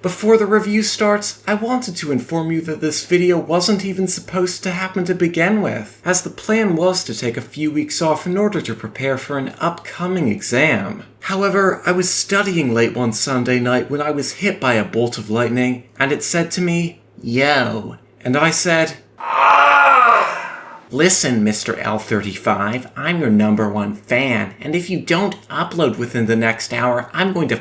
Before the review starts, I wanted to inform you that this video wasn't even supposed to happen to begin with, as the plan was to take a few weeks off in order to prepare for an upcoming exam. However, I was studying late one Sunday night when I was hit by a bolt of lightning, and it said to me, "Yo," and I said, "Ah!" "Listen, Mr. L35, I'm your #1 fan, and if you don't upload within the next hour, I'm going to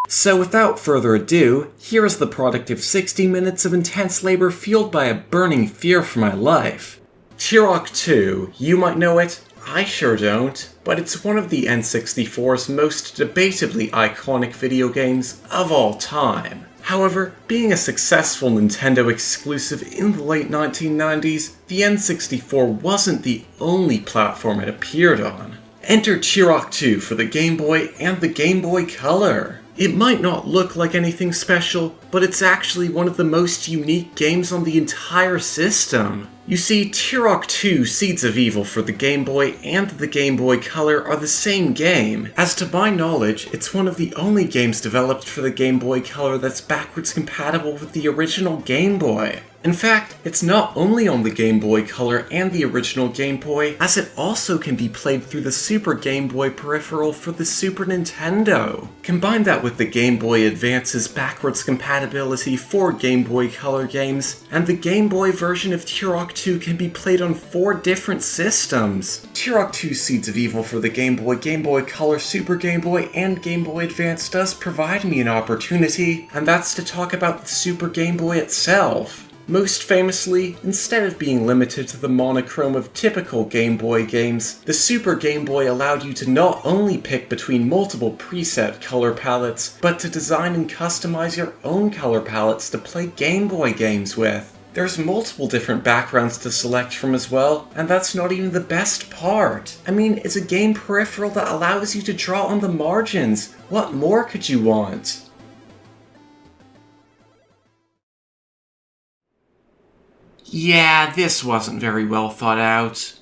So without further ado, here is the product of 60 minutes of intense labor fueled by a burning fear for my life. Turok 2, you might know it, I sure don't, but it's one of the N64's most debatably iconic video games of all time. However, being a successful Nintendo exclusive in the late 1990s, the N64 wasn't the only platform it appeared on. Enter Turok 2 for the Game Boy and the Game Boy Color. It might not look like anything special, but it's actually one of the most unique games on the entire system. You see, Turok 2 Seeds of Evil for the Game Boy and the Game Boy Color are the same game, as to my knowledge, it's one of the only games developed for the Game Boy Color that's backwards compatible with the original Game Boy. In fact, it's not only on the Game Boy Color and the original Game Boy, as it also can be played through the Super Game Boy peripheral for the Super Nintendo. Combine that with the Game Boy Advance's backwards compatibility for Game Boy Color games, and the Game Boy version of Turok 2 can be played on 4 different systems. Turok 2 Seeds of Evil for the Game Boy Color, Super Game Boy, and Game Boy Advance does provide me an opportunity, and that's to talk about the Super Game Boy itself. Most famously, instead of being limited to the monochrome of typical Game Boy games, the Super Game Boy allowed you to not only pick between multiple preset color palettes, but to design and customize your own color palettes to play Game Boy games with. There's multiple different backgrounds to select from as well, and that's not even the best part. I mean, it's a game peripheral that allows you to draw on the margins. What more could you want? Yeah, this wasn't very well thought out.